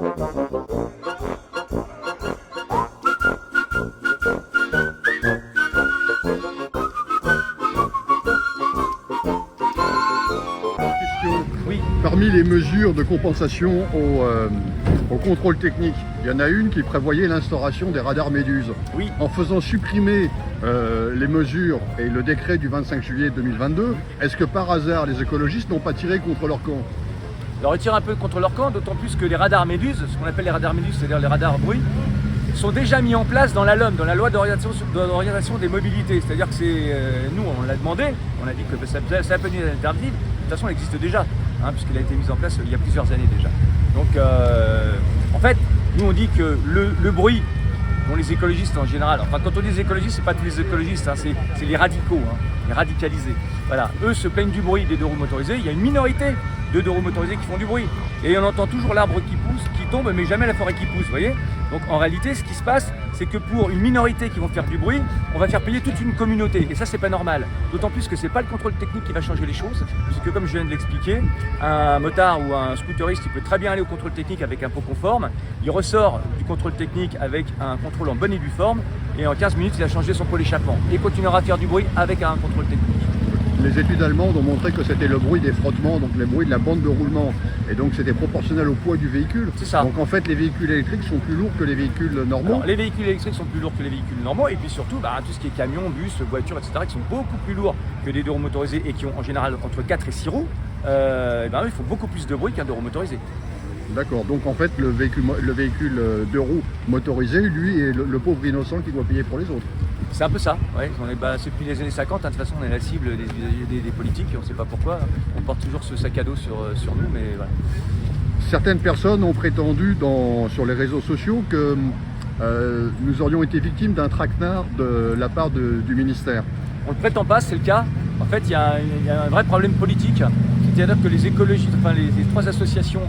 Oui. Parmi les mesures de compensation au contrôle technique, il y en a une qui prévoyait l'instauration des radars Méduse. Oui. En faisant supprimer les mesures et le décret du 25 juillet 2022, est-ce que par hasard les écologistes n'ont pas tiré contre leur camp? Alors ils tirent un peu contre leur camp, d'autant plus que les radars Méduse, ce qu'on appelle les radars Méduse, c'est-à-dire les radars bruit, sont déjà mis en place dans la LOM, dans la loi d'orientation des mobilités. C'est-à-dire que nous, on l'a demandé, on a dit que ça peut être interdit. De toute façon, elle existe déjà, puisqu'elle a été mise en place il y a plusieurs années déjà. Donc, en fait, nous on dit que le bruit, dont les écologistes en général, enfin quand on dit les écologistes, c'est pas tous les écologistes, c'est les radicaux, les radicalisés. Voilà, eux se plaignent du bruit des deux roues motorisées. Il y a une minorité de deux roues motorisées qui font du bruit. Et on entend toujours l'arbre qui pousse, qui tombe, mais jamais la forêt qui pousse, vous voyez. Donc en réalité, ce qui se passe, c'est que pour une minorité qui vont faire du bruit, on va faire payer toute une communauté. Et ça, c'est pas normal. D'autant plus que c'est pas le contrôle technique qui va changer les choses, puisque comme je viens de l'expliquer, un motard ou un scooteriste, il peut très bien aller au contrôle technique avec un pot conforme. Il ressort du contrôle technique avec un contrôle en bonne et due forme, et en 15 minutes, il a changé son pot d'échappement. Et continuera à faire du bruit avec un contrôle technique. Les études allemandes ont montré que c'était le bruit des frottements, donc le bruit de la bande de roulement. Et donc c'était proportionnel au poids du véhicule. C'est ça. Donc en fait, les véhicules électriques sont plus lourds que les véhicules normaux. Alors, les véhicules électriques sont plus lourds que les véhicules normaux. Et puis surtout, tout ce qui est camions, bus, voitures, etc., qui sont beaucoup plus lourds que des deux roues motorisés et qui ont en général entre 4 et 6 roues, eux, ils font beaucoup plus de bruit qu'un deux roues motorisé. D'accord, donc en fait, le véhicule deux roues motorisé, lui, est le pauvre innocent qui doit payer pour les autres. C'est un peu ça, ouais. C'est depuis les années 50, de toute façon on est la cible des politiques et on ne sait pas pourquoi. On porte toujours ce sac à dos sur nous, mais voilà. Certaines personnes ont prétendu sur les réseaux sociaux que nous aurions été victimes d'un traquenard de la part du ministère. On ne le prétend pas, c'est le cas. En fait, il y a un vrai problème politique, c'est-à-dire que les écologistes, les trois associations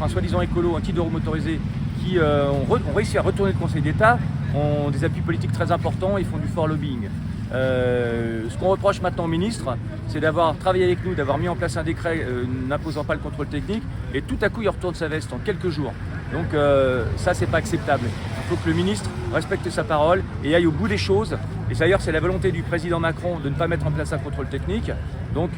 soi-disant écolo, anti-deux roues motorisés, qui ont réussi à retourner le Conseil d'État, ont des appuis politiques très importants, ils font du fort lobbying. Ce qu'on reproche maintenant au ministre, c'est d'avoir travaillé avec nous, d'avoir mis en place un décret n'imposant pas le contrôle technique, et tout à coup il retourne sa veste en quelques jours. Donc ça, c'est pas acceptable. Il faut que le ministre respecte sa parole et aille au bout des choses. Et d'ailleurs, c'est la volonté du président Macron de ne pas mettre en place un contrôle technique. Donc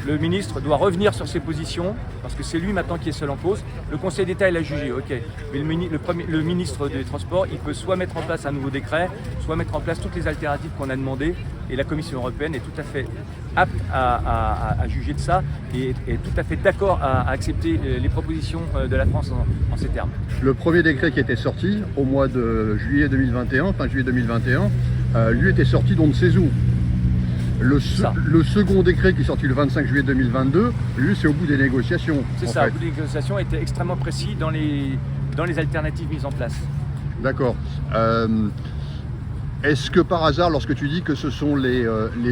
le ministre doit revenir sur ses positions, parce que c'est lui maintenant qui est seul en cause. Le Conseil d'État, il a jugé, ok. Mais le ministre des Transports, il peut soit mettre en place un nouveau décret, soit mettre en place toutes les alternatives qu'on a demandées. Et la Commission européenne est tout à fait apte à juger de ça et est tout à fait d'accord à accepter les propositions de la France en ces termes. Le premier décret qui était sorti au mois de juillet 2021, fin juillet 2021, lui était sorti d'on ne sait où. Le second décret qui est sorti le 25 juillet 2022, lui, c'est au bout des négociations. C'est ça, au bout des négociations, était extrêmement précis dans les alternatives mises en place. D'accord. Est-ce que par hasard, lorsque tu dis que ce sont les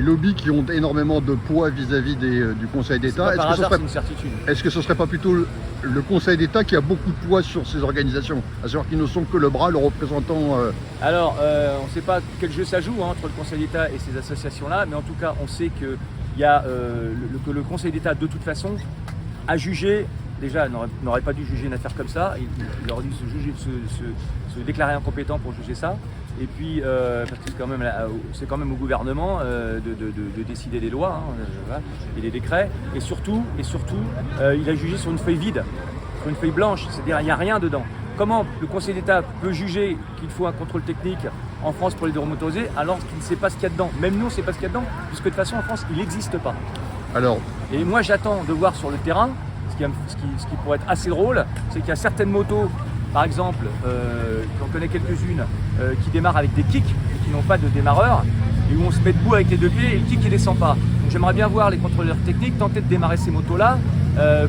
lobbies qui ont énormément de poids vis-à-vis du Conseil d'État, est-ce que ce ne serait pas plutôt le Conseil d'État qui a beaucoup de poids sur ces organisations, à savoir qu'ils ne sont que le bras, le représentant Alors, on ne sait pas quel jeu ça joue entre le Conseil d'État et ces associations-là, mais en tout cas, on sait que le Conseil d'État, de toute façon, a jugé. Déjà, n'aurait pas dû juger une affaire comme ça. Il aurait dû se déclarer incompétent pour juger ça. Et puis, parce que c'est quand même au gouvernement de décider des lois et des décrets. Et surtout, il a jugé sur une feuille vide, sur une feuille blanche. C'est-à-dire, il n'y a rien dedans. Comment le Conseil d'État peut juger qu'il faut un contrôle technique en France pour les deux roues motorisées alors qu'il ne sait pas ce qu'il y a dedans? Même nous, on ne sait pas ce qu'il y a dedans, puisque de toute façon, en France, il n'existe pas. Et moi, j'attends de voir sur le terrain. Ce qui pourrait être assez drôle, c'est qu'il y a certaines motos, par exemple, j'en connais quelques-unes, qui démarrent avec des kicks et qui n'ont pas de démarreur, et où on se met debout avec les deux pieds et le kick ne descend pas. Donc j'aimerais bien voir les contrôleurs techniques tenter de démarrer ces motos-là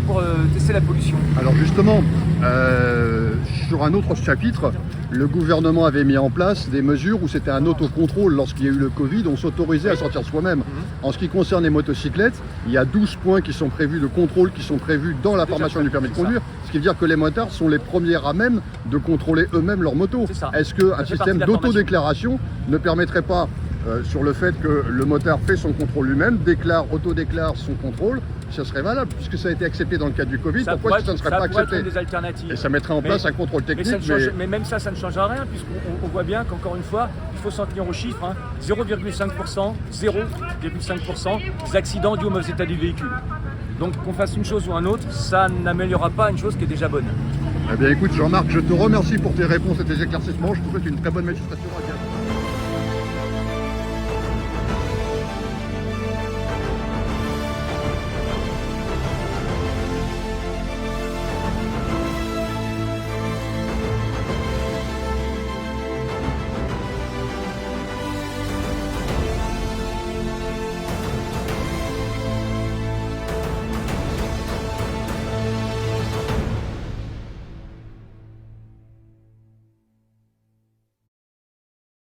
pour tester la pollution. Alors justement, sur un autre chapitre, le gouvernement avait mis en place des mesures où c'était un autocontrôle. Lorsqu'il y a eu le Covid, on s'autorisait à sortir soi-même. En ce qui concerne les motocyclettes, il y a 12 points qui sont prévus de contrôle, qui sont prévus dans la formation du permis de conduire, ce qui veut dire que les motards sont les premiers à même de contrôler eux-mêmes leur moto. Est-ce qu'un système d'autodéclaration ne permettrait pas sur le fait que le motard fait son contrôle lui-même, autodéclare son contrôle, ça serait valable, puisque ça a été accepté dans le cadre du Covid, pourquoi ça ne serait pas accepté? Des alternatives. Et ça mettrait en place un contrôle technique. Mais même ça ne changera rien, puisqu'on voit bien qu'encore une fois, il faut s'en tenir aux chiffres, hein, 0,5% des accidents dus au mauvais état du véhicule. Donc qu'on fasse une chose ou un autre, ça n'améliorera pas une chose qui est déjà bonne. Eh bien écoute Jean-Marc, je te remercie pour tes réponses et tes éclaircissements, je te souhaite une très bonne magistration.